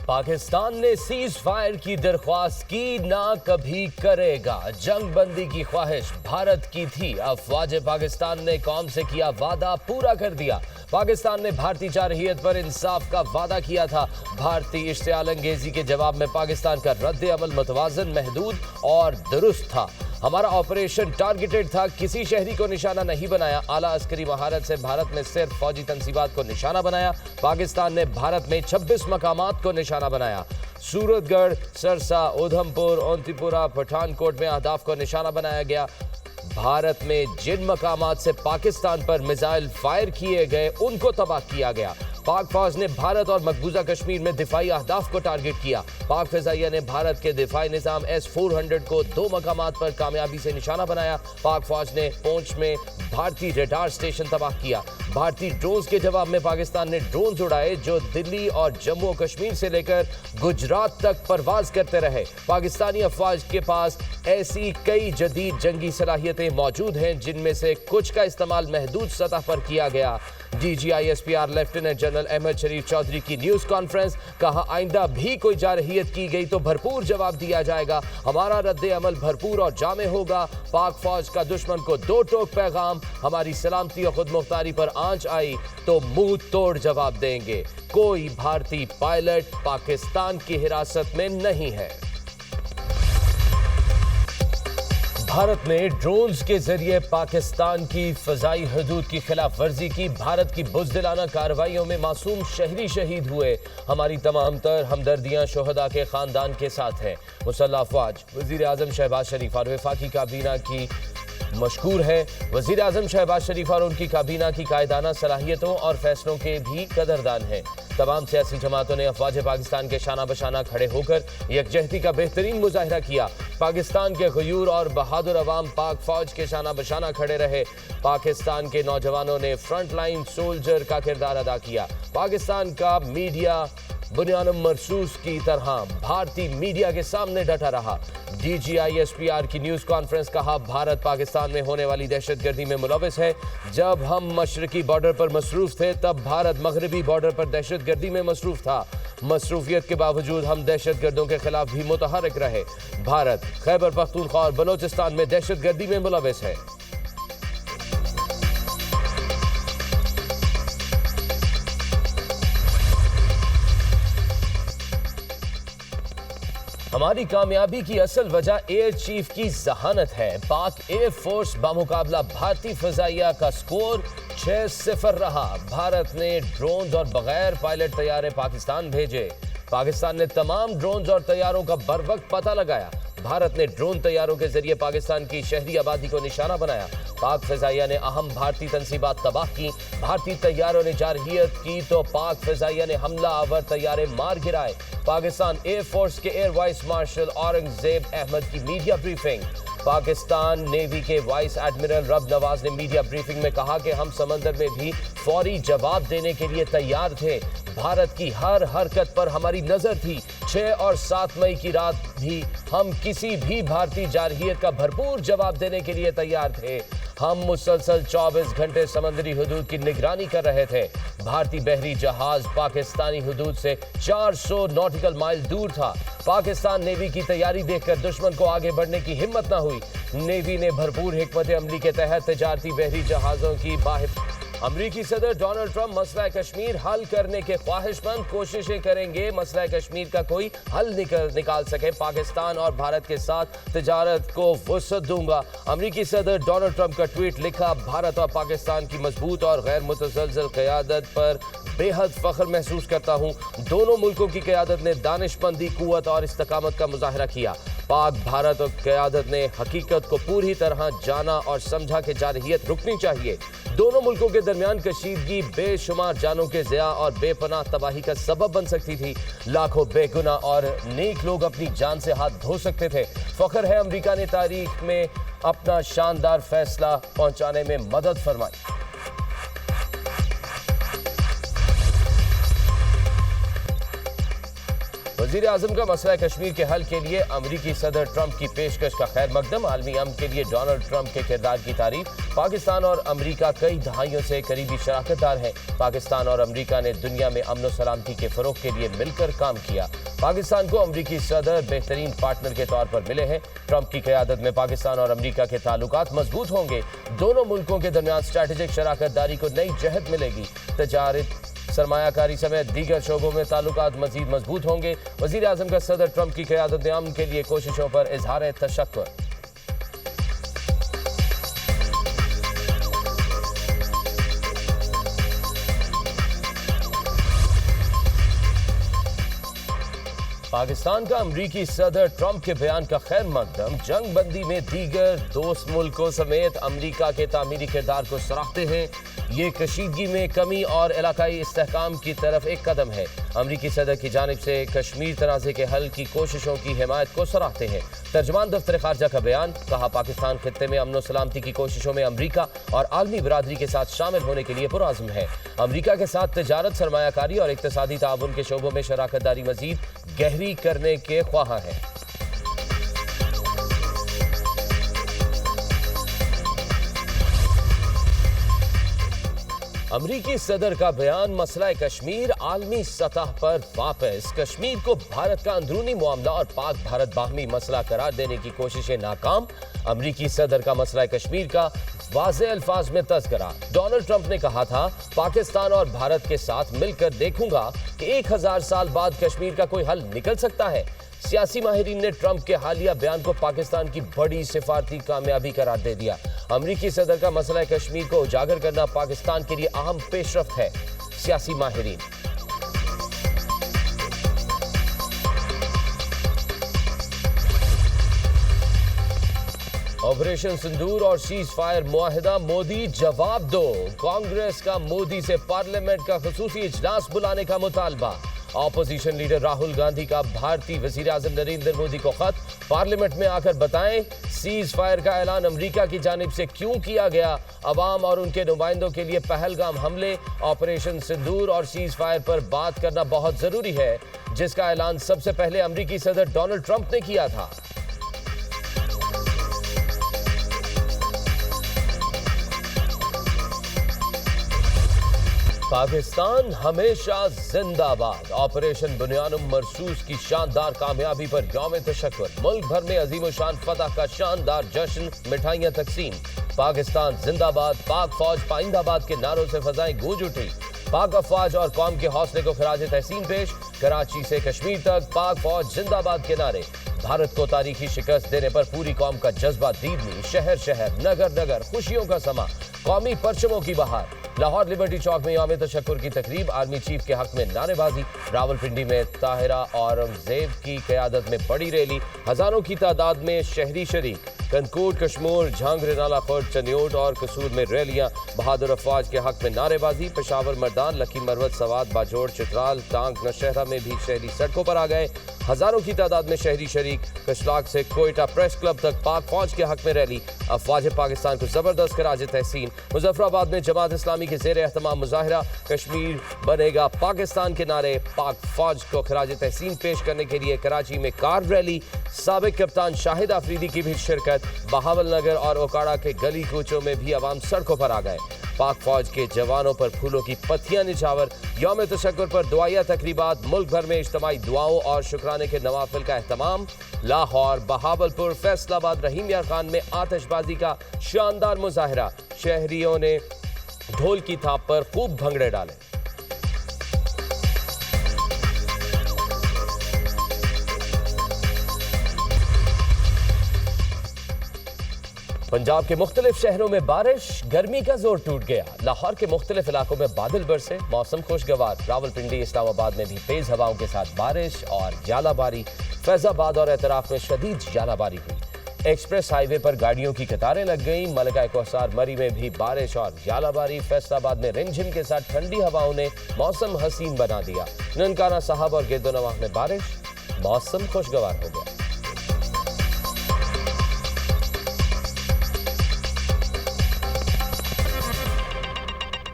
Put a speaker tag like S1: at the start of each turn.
S1: पाकिस्तान ने cease fire की दरख्वास्त की, ना कभी करेगा। जंग बंदी की ख्वाहिश भारत की थी, अफवाज पाकिस्तान ने कौम से किया वादा, पूरा कर दिया। पाकिस्तान ने भारतीय जारहियत पर इंसाफ का वादा किया था। भारतीय इश्तियाल अंगेजी के जवाब में पाकिस्तान का रद्द अमल मुतवाज़न, महदूद और दुरुस्त था। हमारा ऑपरेशन टारगेटेड था, किसी शहरी को निशाना नहीं बनाया। आला अस्करी महारत से भारत में सिर्फ फौजी तंसीबात को निशाना बनाया। पाकिस्तान ने भारत में 26 मकामात को निशाना बनाया। सूरतगढ़, सरसा, उधमपुर, ओंतीपुरा, पठानकोट में अहदाफ को निशाना बनाया गया। भारत में जिन मकामात से पाकिस्तान पर मिसाइल फायर किए गए उनको तबाह किया गया। पाक फौज ने भारत और मकबूजा कश्मीर में दिफाई अहदाफ को टारगेट किया। पाक फिजाइया ने भारत के दिफाई निज़ाम S-400 को 2 मकामात पर कामयाबी से निशाना बनाया। पाक फौज ने पूंछ में भारतीय रडार स्टेशन तबाह किया। भारतीय ड्रोन्स के जवाब में पाकिस्तान ने ड्रोन्स उड़ाए जो दिल्ली और जम्मू और कश्मीर से लेकर गुजरात तक परवाज करते रहे। पाकिस्तानी अफवाज के पास ऐसी कई जदीद जंगी सलाहियतें मौजूद हैं जिनमें से कुछ का इस्तेमाल महदूद सतह पर किया गया। DGISPR लेफ्टिनेंट जनरल अहमद शरीफ चौधरी की न्यूज़ कॉन्फ्रेंस, कहा आइंदा भी कोई जारहियत की गई तो भरपूर जवाब दिया जाएगा। हमारा रद्द अमल भरपूर और जामे होगा। पाक फौज का दुश्मन को 2 टोक पैगाम, हमारी सलामती और खुद मुख्तारी पर आंच आई तो मुंह तोड़ जवाब देंगे। कोई भारतीय पायलट पाकिस्तान की हिरासत में नहीं है। भारत ने ड्रोन्स के जरिए पाकिस्तान की फजाई हदूद की खिलाफ वर्जी की। भारत की बुज़दिलाना कार्रवाइयों में मासूम शहरी शहीद हुए। हमारी तमाम तर हमदर्दियां शोहदा के खानदान के साथ हैं। मुसल्लह अफवाज, वज़ीर आज़म शहबाज शरीफ और वफाकी काबीना की मशकूर है। वज़ीर आज़म शहबाज शरीफ और उनकी काबीना की कायदाना सलाहियतों और फैसलों के भी कदरदान हैं। तमाम सियासी जमातों ने अफवाज पाकिस्तान के शाना बशाना खड़े होकर यकजहती का बेहतरीन मुजाहिरा किया। पाकिस्तान के गयूर और बहादुर अवाम पाक फौज के शाना बशाना खड़े रहे। पाकिस्तान के नौजवानों ने फ्रंट लाइन सोल्जर का किरदार अदा किया। पाकिस्तान का मीडिया बुनियाद मरसूस की तरह भारतीय मीडिया के सामने डटा रहा। DGISPR की न्यूज़ कॉन्फ्रेंस, कहा भारत पाकिस्तान में होने वाली दहशतगर्दी में मुलविस है। जब हम मशरकी बॉर्डर पर मसरूफ थे तब भारत मगरबी बॉर्डर पर दहशतगर्दी में मसरूफ था। मसरूफियत के बावजूद हम दहशतगर्दों के खिलाफ भी मुतहरक रहे। भारत खैबर पख्तूनख्वा और बलोचिस्तान में दहशतगर्दी में मुलविस है। हमारी कामयाबी की असल वजह एयर चीफ की जहानत है। पाक एयर फोर्स बामुकाबला भारतीय फजाइया का स्कोर 6-0 रहा। भारत ने ड्रोन्स और बगैर पायलट तैयारे पाकिस्तान भेजे। पाकिस्तान ने तमाम ड्रोन्स और तैयारों का बरवक्त पता लगाया। भारत ने ड्रोन तैयारों के जरिए पाकिस्तान की शहरी आबादी को निशाना बनाया। पाक फिजाइया ने अहम भारतीय तंसीबात तबाह की। भारतीय तैयारों ने जारहियत की तो पाक फिजाइया ने हमला आवर तैयारे मार गिराए। पाकिस्तान एयर फोर्स के air vice marshal Aurangzeb Ahmed की मीडिया ब्रीफिंग। पाकिस्तान नेवी के वाइस एडमिरल रब नवाज ने मीडिया ब्रीफिंग में कहा कि हम समंदर में भी फौरी जवाब देने के लिए तैयार थे। भारत की हर हरकत पर हमारी नजर थी। 6 और 7 मई की रात भी हम किसी भी भारतीय जारहियत का भरपूर जवाब देने के लिए तैयार थे। हम मुसलसल 24 घंटे समंदरी हुदूद की निगरानी कर रहे थे। भारतीय बहरी जहाज पाकिस्तानी हुदूद से 400 नॉटिकल माइल दूर था। पाकिस्तान नेवी की तैयारी देखकर दुश्मन को आगे बढ़ने की हिम्मत न हुई। नेवी ने भरपूर हिकमत अमली के तहत तजारती बहरी जहाज़ों की अमरीकी सदर डोनाल्ड ट्रंप मसला कश्मीर हल करने के ख्वाहिशमंद, कोशिशें करेंगे मसला कश्मीर का कोई हल निकाल सके। पाकिस्तान और भारत के साथ तिजारत को वुसअत दूंगा। अमरीकी सदर डोनाल्ड ट्रंप का ट्वीट लिखा, भारत और पाकिस्तान की मजबूत और गैर मुतज़लज़ल क़यादत पर बेहद फ़ख्र महसूस करता हूँ। दोनों मुल्कों की क़यादत ने दानिशमंदी, क़ुव्वत और इस्तकामत का मुज़ाहरा किया। पाक भारत और क़यादत ने हकीकत को पूरी तरह जाना और समझा कि जारहियत रुकनी चाहिए। दोनों मुल्कों के दरमियान कशीदगी बेशुमार जानों के ज़िया और बेपनाह तबाही का सबब बन सकती थी। लाखों बेगुनाह और नेक लोग अपनी जान से हाथ धो सकते थे। फ़ख्र है अमेरिका ने तारीख में अपना शानदार फैसला पहुंचाने में मदद फरमाई। وزیر اعظم کا مسئلہ کشمیر کے حل کے لیے امریکی صدر ٹرمپ کی پیشکش کا خیر مقدم. عالمی امن کے لیے ڈونلڈ ٹرمپ کے کردار کی تعریف. پاکستان اور امریکہ کئی دہائیوں سے قریبی شراکت دار ہیں. پاکستان اور امریکہ نے دنیا میں امن و سلامتی کے فروغ کے لیے مل کر کام کیا. پاکستان کو امریکی صدر بہترین پارٹنر کے طور پر ملے ہیں. ٹرمپ کی قیادت میں پاکستان اور امریکہ کے تعلقات مضبوط ہوں گے. دونوں ملکوں کے درمیان اسٹریٹجک شراکت داری کو نئی جہت ملے گی. تجارت، سرمایہ کاری سمیت دیگر شعبوں میں تعلقات مزید مضبوط ہوں گے. وزیر اعظم کا صدر ٹرمپ کی قیادت میں امن کے لیے کوششوں پر اظہار تشکر. پاکستان کا امریکی صدر ٹرمپ کے بیان کا خیر مقدم. جنگ بندی میں دیگر دوست ملکوں سمیت امریکہ کے تعمیری کردار کو سراہتے ہیں. یہ کشیدگی میں کمی اور علاقائی استحکام کی طرف ایک قدم ہے. امریکی صدر کی جانب سے کشمیر تنازع کے حل کی کوششوں کی حمایت کو سراہتے ہیں. ترجمان دفتر خارجہ کا بیان. کہا پاکستان خطے میں امن و سلامتی کی کوششوں میں امریکہ اور عالمی برادری کے ساتھ شامل ہونے کے لیے پرعزم ہے. امریکہ کے ساتھ تجارت، سرمایہ کاری اور اقتصادی تعاون کے شعبوں میں شراکت داری مزید گہری کرنے کے خواہاں ہیں. امریکی صدر کا بیان. مسئلہ کشمیر عالمی سطح پر واپس. کشمیر کو بھارت کا اندرونی معاملہ اور پاک بھارت باہمی مسئلہ قرار دینے کی کوششیں ناکام. امریکی صدر کا مسئلہ کشمیر کا واضح الفاظ میں تذکرہ. ڈونلڈ ٹرمپ نے کہا تھا پاکستان اور بھارت کے ساتھ مل کر دیکھوں گا کہ 1000 سال بعد کشمیر کا کوئی حل نکل سکتا ہے. سیاسی ماہرین نے ٹرمپ کے حالیہ بیان کو پاکستان کی بڑی سفارتی کامیابی قرار دے دیا. امریکی صدر کا مسئلہ کشمیر کو اجاگر کرنا پاکستان کے لیے اہم پیش رفت ہے. سیاسی ماہرین آپریشن سندور اور سیز فائر معاہدہ. مودی جواب دو. کانگریس کا مودی سے پارلیمنٹ کا خصوصی اجلاس بلانے کا مطالبہ. اپوزیشن لیڈر راہل گاندھی کا بھارتی وزیر اعظم نریندر مودی کو خط. پارلیمنٹ میں آ کر بتائیں سیز فائر کا اعلان امریکہ کی جانب سے کیوں کیا گیا. عوام اور ان کے نمائندوں کے لیے پہلگام حملے، آپریشن سندور اور سیز فائر پر بات کرنا بہت ضروری ہے، جس کا اعلان سب سے پہلے امریکی صدر ڈونلڈ ٹرمپ نے کیا تھا. پاکستان ہمیشہ زندہ باد. آپریشن بنیانم مرصوص کی شاندار کامیابی پر یوم تشکر. ملک بھر میں عظیم و شان فتح کا شاندار جشن، مٹھائیاں تقسیم. پاکستان زندہ باد، پاک فوج پائندہ باد کے نعروں سے فضائیں گونج اٹھی. پاک افواج اور قوم کے حوصلے کو خراج تحسین پیش. کراچی سے کشمیر تک پاک فوج زندہ باد کے نعرے. بھارت کو تاریخی شکست دینے پر پوری قوم کا جذبہ دیدنی. شہر شہر، نگر نگر خوشیوں کا سما، قومی پرچموں کی بہار. لاہور لبرٹی چوک میں یوم تشکر کی تقریب. آرمی چیف کے حق میں نعرے بازی. راولپنڈی میں طاہرہ اورنگزیب کی قیادت میں بڑی ریلی. ہزاروں کی تعداد میں شہری شریک. کنکوٹ، کشمور، جھانگرے، نالا خورد، چنیوٹ اور قصور میں ریلیاں. بہادر افواج کے حق میں نعرے بازی. پشاور، مردان، لکی مروت، سوات، باجوڑ، چترال، ٹانک، نوشہرہ میں بھی شہری سڑکوں پر آ گئے. ہزاروں کی تعداد میں شہری شریک. کشلاک سے کوئٹہ پریس کلب تک پاک فوج کے حق میں ریلی. افواج پاکستان کو زبردست خراج تحسین. مظفر آباد میں جماعت اسلامی کے زیر اہتمام مظاہرہ. کشمیر بنے گا پاکستان کے نعرے. پاک فوج کو خراج تحسین پیش کرنے کے لیے کراچی میں کار ریلی. سابق کپتان شاہد آفریدی کی بھی شرکت. بہاول نگر اور اوکاڑا کے گلی کوچوں میں بھی عوام سڑکوں پر آ گئے. پاک فوج کے جوانوں پر پھولوں کی پتیاں نچھاور. یوم تشکر پر دعائیہ تقریبات. ملک بھر میں اجتماعی دعاؤں اور شکرانے کے نوافل کا اہتمام. لاہور، بہاولپور، فیصل آباد، رحیم یار خان میں آتش بازی کا شاندار مظاہرہ. شہریوں نے ڈھول کی تھاپ پر خوب بھنگڑے ڈالے. پنجاب کے مختلف شہروں میں بارش. گرمی کا زور ٹوٹ گیا. لاہور کے مختلف علاقوں میں بادل برسے، موسم خوشگوار. راولپنڈی، اسلام آباد میں بھی تیز ہواؤں کے ساتھ بارش اور ژالہ باری. فیض آباد اور اعتراف میں شدید ژالہ باری ہوئی. ایکسپریس ہائی وے پر گاڑیوں کی قطاریں لگ گئیں. ملکہ کوثر مری میں بھی بارش اور ژالہ باری. فیصل آباد میں رم جھم کے ساتھ ٹھنڈی ہواؤں نے موسم حسین بنا دیا. ننکانہ، صاحب اور گرد و نواح میں بارش. موسم خوشگوار ہو گیا.